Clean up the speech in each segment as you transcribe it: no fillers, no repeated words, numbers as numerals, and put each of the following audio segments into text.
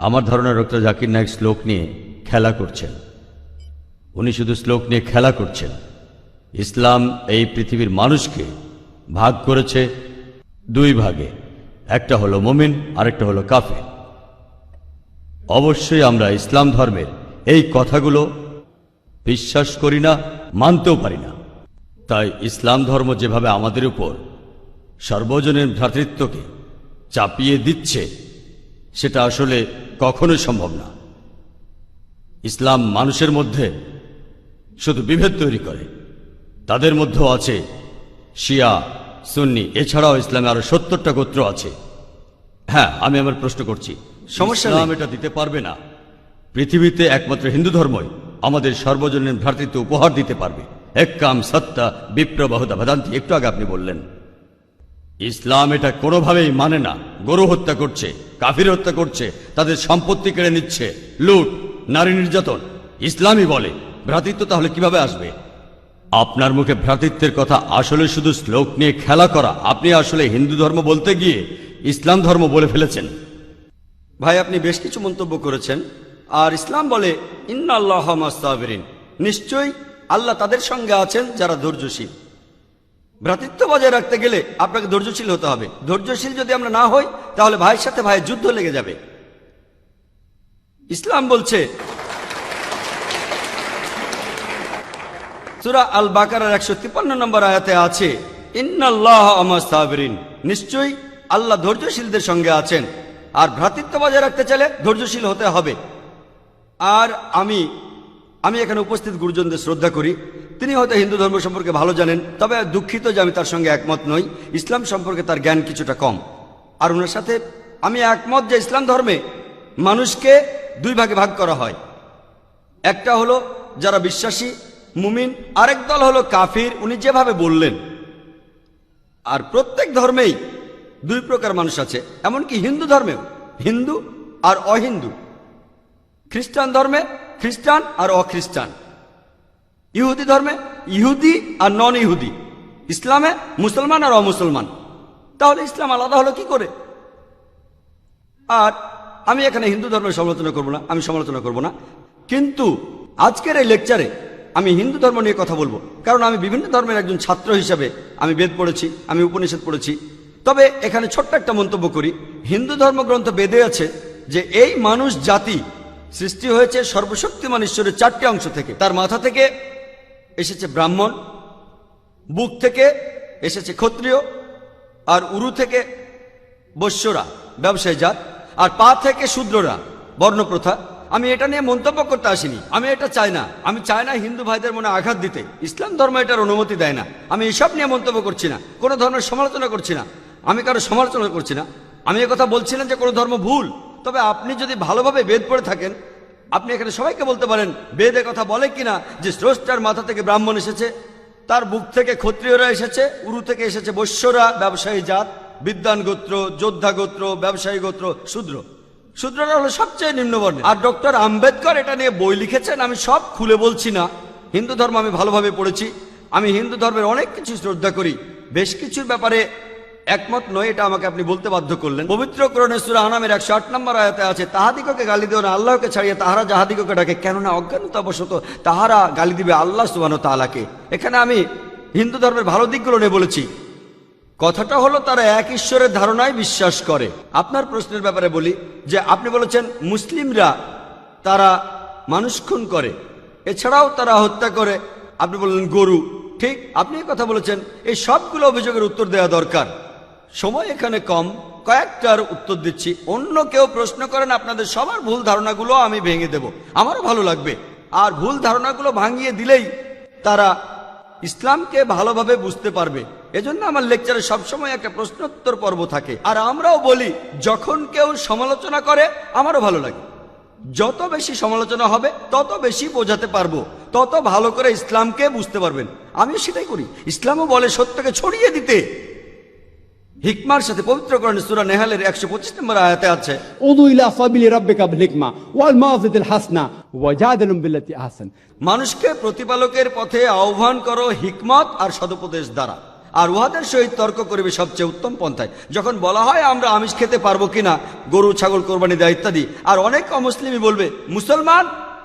আমার ধারণা ডক্টর জাকির নায়েক শ্লোক নিয়ে খেলা করছেন। উনি শুধু শ্লোক নিয়ে খেলা করছেন। ইসলাম এই পৃথিবীর মানুষকে ভাগ করেছে দুই ভাগে, একটা হলো মুমিন, আরেকটা হলো কাফের। অবশ্যই আমরা ইসলাম ধর্মের এই কথাগুলো বিশ্বাস করি না, মানতেও পারি না। তাই ইসলাম ধর্ম যেভাবে আমাদের উপর সর্বজনীন ভ্রাতৃত্বকে চাপিয়ে দিচ্ছে, সেটা আসলে কখনোই সম্ভব না। ইসলাম মানুষের মধ্যে শুধু বিভেদ তৈরি করে। তাদের মধ্যেও আছে শিয়া, সুন্নি, এছাড়াও ইসলামে আরো 70টা গোত্র আছে। হ্যাঁ, আমি আমার প্রশ্ন করছি, সমস্যা ইসলাম এটা দিতে পারবে না। পৃথিবীতে একমাত্র হিন্দু ধর্মই আমাদের সর্বজনীন ভ্রাতৃত্ব উপহার দিতে পারবে। এক্কাম সত্তা বিপ্র বহুদা ভদান্তি, একটু আগে আপনি বললেন। ইসলাম এটা কোনোভাবেই মানে না। গরু হত্যা করছে, কাফির হত্যা করছে, তাদের সম্পত্তি কেড়ে নিচ্ছে, লুট, নারী নির্যাতন। ইসলামই বলে ভ্রাতৃত্ব, তাহলে কিভাবে আসবে? আপনার মুখে ভ্রাতৃত্বের কথা আসলে শুধু শ্লোক নিয়ে খেলা করা। আপনি আসলে হিন্দু ধর্ম বলতে গিয়ে ইসলাম ধর্ম বলে ফেলেছেন। ভাই, আপনি বেশ কিছু মন্তব্য করেছেন। আর ইসলাম বলে ইন্নাল্লাহ মাস্তাবিরিন, নিশ্চয়ই আল্লাহ তাদের সঙ্গে আছেন যারা ধৈর্যশীল। ভ্রাতৃত্ব বজায় রাখতে গেলে আপনাকে ধৈর্যশীল হতে হবে। ধৈর্যশীল যদি আমরা না হই, তাহলে ভাইয়ের সাথে ভাইয়ের যুদ্ধ লেগে যাবে। ইসলাম বলছে সূরা আল বাকারার 153 নম্বর আয়াতে আছে ইন্নাল্লাহ মাস্তাবিরিন, নিশ্চয়ই আল্লাহ ধৈর্যশীলদের সঙ্গে আছেন। আর ভ্রাতৃত্ব বজায় রাখতে চাইলে ধৈর্যশীল হতে হবে। আর আমি এখানে উপস্থিত গুরুজনদের শ্রদ্ধা করি। তিনি হয়তো হিন্দু ধর্ম সম্পর্কে ভালো জানেন, তবে দুঃখিত যে আমি তার সঙ্গে একমত নই। ইসলাম সম্পর্কে তার জ্ঞান কিছুটা কম। আর ওনার সাথে আমি একমত যে ইসলাম ধর্মে মানুষকে দুই ভাগে ভাগ করা হয়। একটা হলো যারা বিশ্বাসী মুমিন, আরেক দল হলো কাফির, উনি যেভাবে বললেন। আর প্রত্যেক ধর্মেই দুই প্রকার মানুষ আছে, এমনকি হিন্দু ধর্মেও হিন্দু আর অহিন্দু। খ্রিস্টান ধর্মে খ্রিস্টান আর অখ্রিস্টান, ইহুদি ধর্মে ইহুদি আর নন ইহুদি, ইসলামে মুসলমান আর অমুসলমান। তাহলে ইসলাম আলাদা হলো কি করে? আর আমি এখানে হিন্দু ধর্মের সমালোচনা করব না, আমি সমালোচনা করব না। কিন্তু আজকের এই লেকচারে আমি হিন্দু ধর্ম নিয়ে কথা বলবো, কারণ আমি বিভিন্ন ধর্মের একজন ছাত্র হিসাবে আমি বেদ পড়েছি, আমি উপনিষদ পড়েছি। তবে এখানে ছোট্ট একটা মন্তব্য করি। হিন্দু ধর্মগ্রন্থ বেদে আছে যে এই মানুষ জাতি সৃষ্টি হয়েছে সর্বশক্তিমান ঈশ্বরের 4টে অংশ থেকে। তার মাথা থেকে এসেছে ব্রাহ্মণ, বুক থেকে এসেছে ক্ষত্রিয়, আর উরু থেকে বৈশ্যরা ব্যবসায়ী জাত, আর পা থেকে শূদ্ররা বর্ণপ্রথা। আমি এটা নিয়ে মন্তব্য করতে আসিনি, আমি এটা চাই না। আমি চাই না হিন্দু ভাইদের মনে আঘাত দিতে। ইসলাম ধর্ম এটার অনুমতি দেয় না। আমি এসব নিয়ে মন্তব্য করছি না, কোনো ধর্মের সমালোচনা করছি না, আমি কারো সমালোচনা করছি না। আমি কথা বলছি না যে কোনো ধর্ম ভুল। তবে আপনি যদি ভালোভাবে বেদ পড়ে থাকেন, আপনি এখানে সবাইকে বলতে পারেন বেদে কথা বলে কিনা যে স্রষ্টার মাথা থেকে ব্রাহ্মণ এসেছে, তার বুক থেকে ক্ষত্রিয়রা এসেছে, উরু থেকে এসেছে বৈশ্যরা ব্যবসায়ী জাত, বিদ্বান গোত্র, যোদ্ধা গোত্র, ব্যবসায়ী গোত্র, শূদ্র। শূদ্ররা হলো সবচেয়ে নিম্নবর্ণের। আর ডক্টর আম্বেদকর এটা নিয়ে বই লিখেছেন। আমি সব খুলে বলছি না। হিন্দু ধর্ম আমি ভালোভাবে পড়েছি। আমি হিন্দু ধর্মের অনেক কিছু শ্রদ্ধা করি, বেশ কিছুর ব্যাপারে একমত নয়, এটা আমাকে আপনি বলতে বাধ্য করলেন। পবিত্র কোরআনে সূরা আনামের 108 নম্বর আয়াতে আছে তাহাদিগকে গালি দিও না আল্লাহকে ছাড়িয়ে তাহারা যাহাদিগকে ডাকে, কেননা অজ্ঞানতাবশত তাহারা গালি দিবে আল্লাহ সুবহানাহু ওয়া তাআলাকে। এখানে আমি হিন্দু ধর্মের ভালো দিকগুলো নিয়ে বলেছি। কথাটা হলো তারা এক ঈশ্বরের ধারণায় বিশ্বাস করে। আপনার প্রশ্নের ব্যাপারে বলি যে আপনি বলেছেন মুসলিমরা তারা মানুষ খুন করে, এছাড়াও তারা হত্যা করে। আপনি বললেন গরু, ঠিক আপনি কথা বলেছেন। এই সবগুলো অভিযোগের উত্তর দেওয়া দরকার, সময় এখানে কম, কয়েকটার উত্তর দিচ্ছি। অন্য কেউ প্রশ্ন করেন, আপনাদের সবার ভুল ধারণাগুলো আমি ভেঙে দেব, আমারও ভালো লাগবে। আর ভুল ধারণাগুলো ভাঙিয়ে দিলেই তারা ইসলামকে ভালোভাবে বুঝতে পারবে। এজন্য আমার লেকচারে সবসময় একটা প্রশ্নোত্তর পর্ব থাকে। আর আমরাও বলি যখন কেউ সমালোচনা করে আমারও ভালো লাগে। যত বেশি সমালোচনা হবে তত বেশি বোঝাতে পারবো, তত ভালো করে ইসলামকে বুঝতে পারবেন। আমিও সেটাই করি। ইসলামও বলে সত্যকে ছড়িয়ে দিতে হিকমার সাথে। পবিত্র কোরআনে সূরা নেহালের 125 নম্বর আয়াতে আছে উদু ইলা সাবিলি রাব্বিকা বিল হিকমা ওয়াল মাউযিতিল হাসনা ওয়াজাদিলুম বিল্লাতি আহসান। মানুষকে প্রতিপালকের পথে আহ্বান করো হিকমত আর সদুপদেশ দ্বারা। আর উহাদের সহিত তর্ক করিবে সবচেয়ে উত্তম পন্থায়। যখন বলা হয় আমরা আমিষ খেতে পারবো কিনা, গরু ছাগল কোরবানি দেয় ইত্যাদি, আর অনেক অমুসলিমই বলবে মুসলমান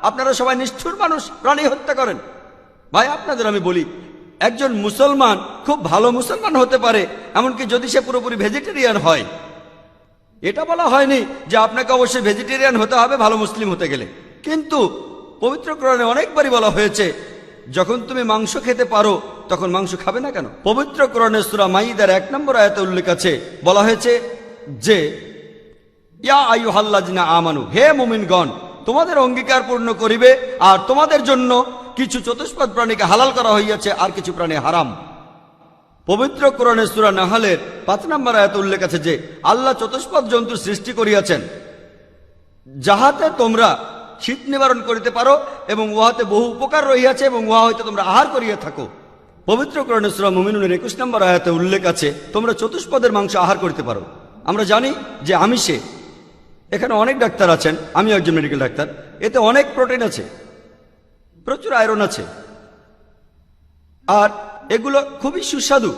আপনারা সবাই নিষ্ঠুর মানুষ, প্রাণী হত্যা করেন। ভাই আপনাদের আমি বলি, একজন মুসলমান খুব ভালো মুসলমান হতে পারে, এমনকি যদি সে পুরোপুরি ভেজিটেরিয়ান হয়। এটা বলা হয়নি যে আপনাকে অবশ্যই ভেজিটেরিয়ান হতে হবে ভালো মুসলিম হতে গেলে, কিন্তু পবিত্র কোরআনে অনেকবারই বলা হয়েছে যখন তুমি মাংস খেতে পারো তখন মাংস খাবে না কেন। পবিত্র কোরআনে সূরা মাইদার 1 নম্বর আয়াতে উল্লেখ আছে, বলা হয়েছে যে ইয়া আইয়ুহাল্লাযিনা আমানু, হে মুমিনগণ, তোমাদের অঙ্গীকার পূর্ণ করিবে আর তোমাদের জন্য কিছু চতুষ্পদ প্রাণীকে হালাল করা হইয়াছে আর কিছু প্রাণী হারাম। পবিত্র কোরআনে সূরা নাহলের 5 নম্বর আয়াতে উল্লেখ আছে যে আল্লাহ চতুষ্পদ জন্তু সৃষ্টি করিয়াছেন যাহাতে তোমরা শীত নিবারণ করিতে পারো এবং উহাতে বহু উপকার রহিয়াছে এবং উহা হইতে তোমরা আহার করিয়া থাকো। পবিত্র কোরআনে সূরা মুমিনুনের 21 নম্বর আয়াতে উল্লেখ আছে তোমরা চতুষ্পদের মাংস আহার করতে পারো। আমরা জানি যে আমিষে, এখানে অনেক ডাক্তার আছেন, আমিও একজন মেডিকেল ডাক্তার, এতে অনেক প্রোটিন আছে, প্রচুর আয়রন আছে, আর এগুলো খুবই সুস্বাদু।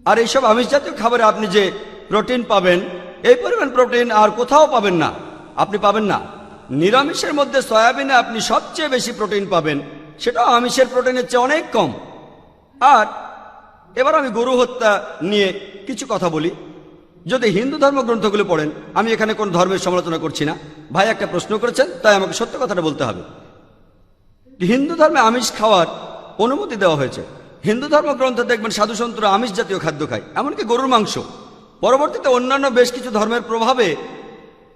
আর এইসব আমিষ জাতীয় খাবারে আপনি যে প্রোটিন পাবেন, এই পরিমাণ প্রোটিন আর কোথাও পাবেন না, আপনি পাবেন না। নিরামিষের মধ্যে সয়াবিনে আপনি সবচেয়ে বেশি প্রোটিন পাবেন, সেটাও আমিষের প্রোটিনের চেয়ে অনেক কম। আর এবার আমি গরু হত্যা নিয়ে কিছু কথা বলি। যদি হিন্দু ধর্মগ্রন্থগুলো পড়েন, আমি এখানে কোন ধর্মের সমালোচনা করছি না, ভাই একটা প্রশ্ন করেছেন তাই আমাকে সত্য কথাটা বলতে হবে। হিন্দু ধর্মে আমিষ খাওয়ার অনুমতি দেওয়া হয়েছে। হিন্দু ধর্মগ্রন্থে দেখবেন সাধুসন্তরা আমিষ জাতীয় খাদ্য খায়, এমনকি গরুর মাংস। পরবর্তীতে অন্যান্য বেশ কিছু ধর্মের প্রভাবে,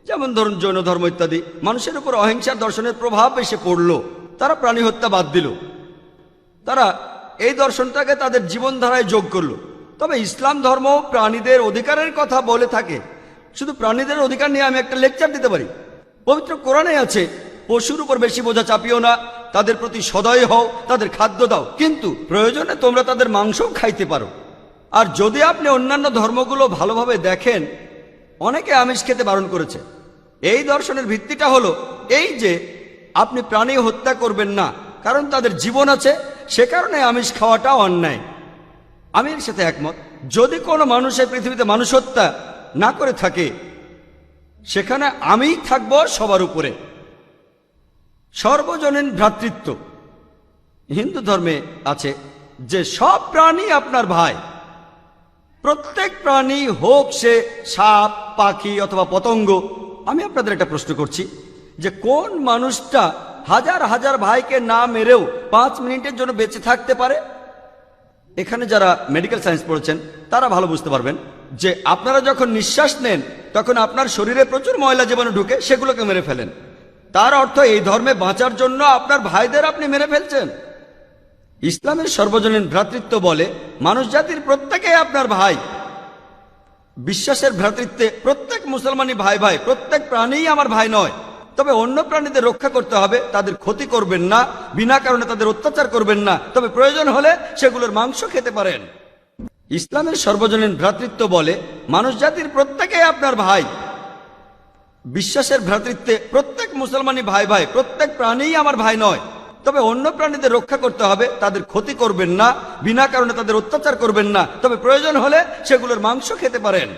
যেমন ধরুন জৈন ধর্ম ইত্যাদি, মানুষের উপর অহিংসার দর্শনের প্রভাব এসে পড়ল, তারা প্রাণী হত্যা বাদ দিল, তারা এই দর্শনটাকে তাদের জীবনধারায় যোগ করলো। তবে ইসলাম ধর্ম প্রাণীদের অধিকারের কথা বলে থাকে। শুধু প্রাণীদের অধিকার নিয়ে আমি একটা লেকচার দিতে পারি। পবিত্র কোরআনে আছে পশুর উপর বেশি বোঝা চাপিও না, তাদের প্রতি সদয় হও, তাদের খাদ্য দাও, কিন্তু প্রয়োজনে তোমরা তাদের মাংসও খাইতে পারো। আর যদি আপনি অন্যান্য ধর্মগুলো ভালোভাবে দেখেন, অনেকে আমিষ খেতে বারণ করেছে। এই দর্শনের ভিত্তিটা হলো এই যে আপনি প্রাণী হত্যা করবেন না, কারণ তাদের জীবন আছে, সে কারণে আমিষ খাওয়াটা অন্যায়। আমি এর সাথে একমত। যদি কোনো মানুষের পৃথিবীতে মানুষ হত্যা না করে থাকে, সেখানে আমিই থাকবো সবার উপরে। সর্বজনীন ভ্রাতৃত্ব হিন্দু ধর্মে আছে যে সব প্রাণী আপনার ভাই। প্রত্যেক প্রাণী, হোক সে সাপ, পাখি অথবা পতঙ্গ। আমি আপনাদের একটা প্রশ্ন করছি যে কোন মানুষটা হাজার হাজার ভাইকে না মেরেও 5 মিনিটের জন্য বেঁচে থাকতে পারে? এখানে যারা মেডিকেল সায়েন্স পড়েছেন তারা ভালো বুঝতে পারবেন যে আপনারা যখন নিঃশ্বাস নেন তখন আপনার শরীরে প্রচুর ময়লা জীবাণু ঢুকে, সেগুলোকে মেরে ফেলেন। তার অর্থ এই ধর্মে বাঁচার জন্য আপনার ভাইদের আপনি মেরে ফেলছেন। ইসলামের সর্বজনীন ভ্রাতৃত্ব বলে মানুষ জাতির প্রত্যেকেই আপনার ভাই। বিশ্বাসের ভ্রাতৃত্বে প্রত্যেক মুসলমানই ভাই ভাই, প্রত্যেক প্রাণীই আমার ভাই নয়। তবে অন্য প্রাণীদের রক্ষা করতে হবে, তাদের ক্ষতি করবেন না, বিনা কারণে তাদের অত্যাচার করবেন না, তবে প্রয়োজন হলে সেগুলোর মাংস খেতে পারেন। ইসলামের সর্বজনীন ভ্রাতৃত্ব বলে মানুষ জাতির প্রত্যেকেই আপনার ভাই। বিশ্বাসের ভ্রাতৃত্বে প্রত্যেক মুসলমানই ভাই ভাই, প্রত্যেক প্রাণীই আমার ভাই নয়। তবে অন্য প্রাণীদের রক্ষা করতে হবে, তাদের ক্ষতি করবেন না, বিনা কারণে তাদের অত্যাচার করবেন না, তবে প্রয়োজন হলে সেগুলোর মাংস খেতে পারেন।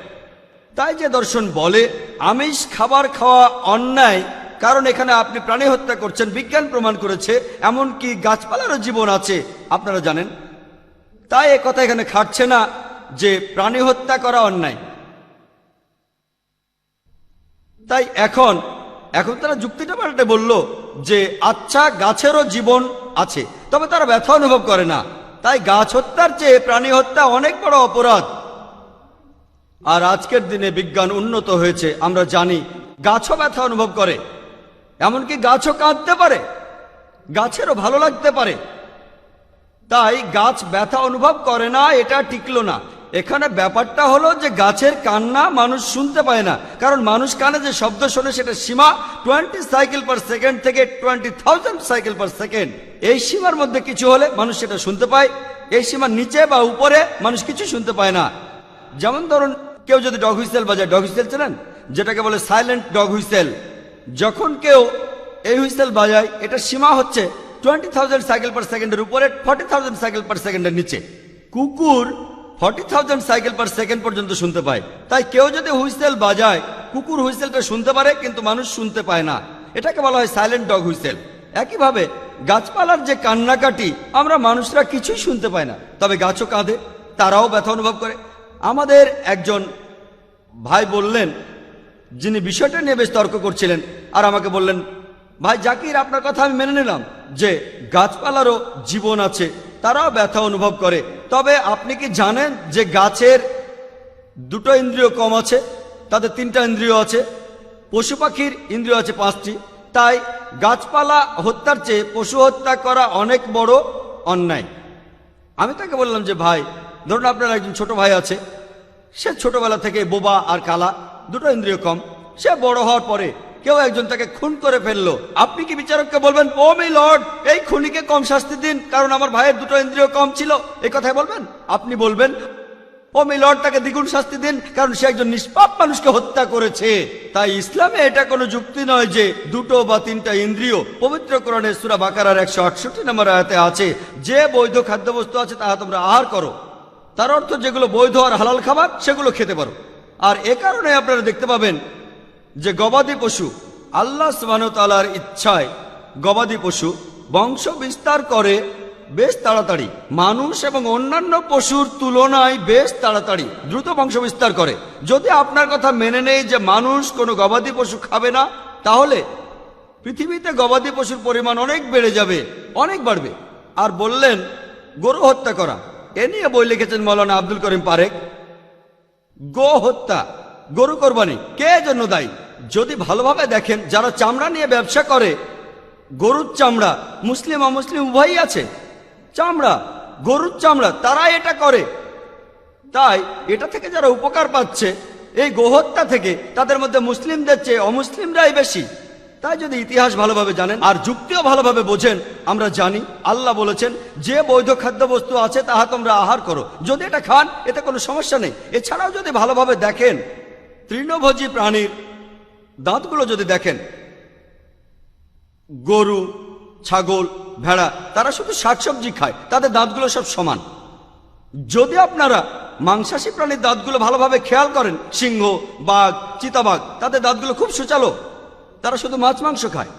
তাই যে দর্শন বলে আমিষ খাবার খাওয়া অন্যায়, কারণ এখানে আপনি প্রাণী হত্যা করছেন, বিজ্ঞান প্রমাণ করেছে, এমনকি গাছপালারও জীবন আছে, আপনারা জানেন। তাই এ কথা এখানে খাটছে না যে প্রাণী হত্যা করা অন্যায়। তাই এখন তারা যুক্তিটা পাল্টে বলল যে আচ্ছা, গাছেরও জীবন আছে, তবে তারা ব্যথা অনুভব করে না, তাই গাছ হত্যার চেয়ে প্রাণী হত্যা অনেক বড় অপরাধ। আর আজকের দিনে বিজ্ঞান উন্নত হয়েছে, আমরা জানি গাছও ব্যথা অনুভব করে, এমনকি গাছও কাঁদতে পারে, গাছেরও ভালো লাগতে পারে। তাই গাছ ব্যথা অনুভব করে না, এটা টিকলো না। এখানে ব্যাপারটা হলো যে গাছের কান্না মানুষ শুনতে পায় না, কারণ মানুষ কানে যে শব্দ শোনে সেটা সীমা 20 সাইকেল পার সেকেন্ড থেকে 20,000 সাইকেল পার সেকেন্ড। এই সীমার মধ্যে কিছু হলে মানুষ সেটা শুনতে পায়, এই সীমার নিচে বা উপরে মানুষ কিছু শুনতে পায় না। যেমন ধরুন কেউ যদি ডগ হুইসেল বাজায়, ডগ হুইসেল চেনেন, যেটাকে বলে সাইলেন্ট ডগ হুইসেল। যখন কেউ এই হুইসেল বাজায়, এটা সীমা হচ্ছে 20,000 সাইকেল পার সেকেন্ডের উপরে, 40,000 সাইকেল পার সেকেন্ডের নিচে। কুকুর 40,000 সাইকেল পার সেকেন্ড পর্যন্ত শুনতে পায়। তাই কেউ যদি হুইসেল বাজায়, কুকুর হুইসেলটা শুনতে পারে কিন্তু মানুষ শুনতে পায় না। এটাকে বলা হয় সাইলেন্ট ডগ হুইসেল। একইভাবে গাছপালার যে কান্নাকাটি আমরা মানুষরা কিছুই শুনতে পাই না, তবে গাছও কাঁদে, তারাও ব্যথা অনুভব করে। আমাদের একজন ভাই বললেন, যিনি বিষয়টা নিয়ে বেশ তর্ক করছিলেন, আর আমাকে বললেন, ভাই জাকির, আপনার কথা আমি মেনে নিলাম যে গাছপালারও জীবন আছে, তারাও ব্যথা অনুভব করে, তবে আপনি কি জানেন যে গাছের দুটো ইন্দ্রিয় কম আছে, তাদের 3টা ইন্দ্রিয় আছে, পশু পাখির ইন্দ্রিয় আছে 5টি। তাই গাছপালা হত্যার চেয়ে পশু হত্যা করা অনেক বড় অন্যায়। আমি তাকে বললাম যে ভাই, ধরুন আপনার একজন ছোট ভাই আছে, সে ছোটবেলা থেকে বোবা আর কালা, দুটো ইন্দ্রিয় কম। সে বড় হওয়ার পরে কেউ একজন তাকে খুন করে ফেললো, আপনি কি বিচারককে বলবেন, ও মাই লর্ড, এই খুনিকে কম শাস্তি দিন কারণ আমার ভাইয়ের দুটো ইন্দ্রিয় কম ছিল? এই কথাই বলবেন? আপনি বলবেন, ও মাই লর্ড, তাকে দ্বিগুণ শাস্তি দিন কারণ সে একজন নিষ্পাপ মানুষকে হত্যা করেছে। তাই ইসলামে এটা কোনো যুক্তি নয় যে 2 বা 3টা ইন্দ্রিয়। পবিত্র কোরআনে সূরা বাকারার 168 নম্বর আয়াতে আছে, যে বৈধ খাদ্যবস্তু আছে তাহা তোমরা আহার করো। তার অর্থ যেগুলো বৈধ আর হালাল খাবার সেগুলো খেতে পারো। আর এ কারণে আপনারা দেখতে পাবেন যে গবাদি পশু, আল্লাহ সুবহানাহু ওয়া তাআলার ইচ্ছায় গবাদি পশু বংশ বিস্তার করে বেশ তাড়াতাড়ি, মানুষ এবং অন্যান্য পশুর তুলনায় বেশ তাড়াতাড়ি দ্রুত বংশ বিস্তার করে। যদি আপনার কথা মেনে নেই যে মানুষ কোনো গবাদি পশু খাবে না, তাহলে পৃথিবীতে গবাদি পশুর পরিমাণ অনেক বেড়ে যাবে, অনেক বাড়বে। আর বললেন গরু হত্যা করা, এ নিয়ে বই লিখেছেন মৌলানা আব্দুল করিম পারেক। গো হত্যা, গরু কোরবানি কে জন্য দায়ী? যদি ভালোভাবে দেখেন, যারা চামড়া নিয়ে ব্যবসা করে, গরুর চামড়া, মুসলিম অমুসলিম উভয়ই আছে, চামড়া, গরুর চামড়া, তারা এটা করে। তাই এটা থেকে যারা উপকার পাচ্ছে এই গোহত্যা থেকে, তাদের মধ্যে মুসলিমদের চেয়ে অমুসলিমরাই বেশি। তাই যদি ইতিহাস ভালোভাবে জানেন আর যুক্তিও ভালোভাবে বোঝেন, আমরা জানি আল্লাহ বলেছেন যে বৈধ খাদ্যবস্তু আছে তাহা তোমরা আহার করো, যদি এটা খান এতে কোনো সমস্যা নেই। এছাড়াও যদি ভালোভাবে দেখেন, তৃণভোজী প্রাণীর দাঁতগুলো যদি দেখেন, গরু, ছাগল, ভেড়া, তারা শুধু শাকসবজি খায়, তাদের দাঁতগুলো সব সমান। যদি আপনারা মাংসাশী প্রাণীর দাঁতগুলো ভালোভাবে খেয়াল করেন, সিংহ, বাঘ, চিতাবাঘ, তাদের দাঁতগুলো খুব সুচালো, তারা শুধু মাছ মাংস খায়।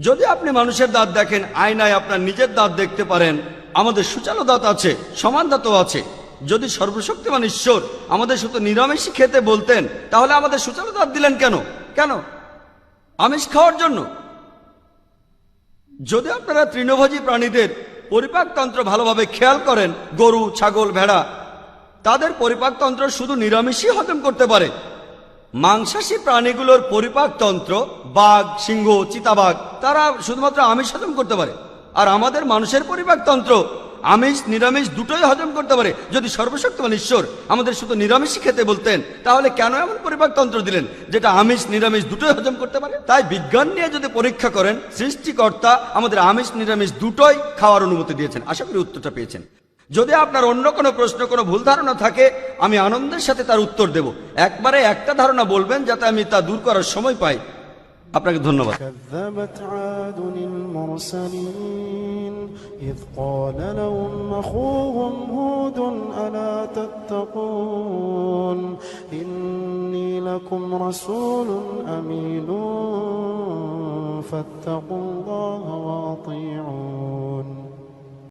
যদি আপনি মানুষের দাঁত দেখেন, আয়নায় আপনার নিজের দাঁত দেখতে পারেন, আমাদের সুচালো দাঁত আছে, সমান দাঁতও আছে। যদি সর্বশক্তিমান ঈশ্বর আমাদের শুধু নিরামিষই খেতে বলতেন, তাহলে আমাদের সুচালো দাঁত দিলেন কেন? কেন? আমিষ খাওয়ার জন্য? যদি আপনারা তৃণভোজী প্রাণীদের পরিপাকতন্ত্র ভালোভাবে খেয়াল করেন, গরু, ছাগল, ভেড়া, তাদের পরিপাকতন্ত্র শুধু নিরামিষই হজম করতে পারে। মাংসাশী প্রাণীগুলোর পরিপাকতন্ত্র, বাঘ, সিংহ, চিতাবাঘ, তারা শুধুমাত্র আমিষ হজম করতে পারে। আর আমাদের মানুষের পরিপাকতন্ত্র আমিষ নিরামিষ দুটোই হজম করতে পারে। যদি সর্বশক্তিমান ঈশ্বর আমাদের শুধু নিরামিষই খেতে বলতেন, তাহলে কেন এমন পরিপাকতন্ত্র দিলেন যেটা আমিষ নিরামিষ দুটোই হজম করতে পারে? তাই বিজ্ঞান নিয়ে যদি পরীক্ষা করেন, সৃষ্টিকর্তা আমাদের আমিষ নিরামিষ দুটোই খাওয়ার অনুমতি দিয়েছেন। আশা করি উত্তরটা পেয়েছেন। যদি আপনার অন্য কোনো প্রশ্ন, কোনো ভুল ধারণা থাকে, আমি আনন্দের সাথে তার উত্তর দেব। একবারে একটা ধারণা বলবেন যাতে আমি তা দূর করার সময় পাই। আপনাকে ধন্যবাদ। كذبت عاد المرسلين إذ قال لهم أخوهم هود ألا تتقون إني لكم رسول أمين فاتقوا الله وأطيعون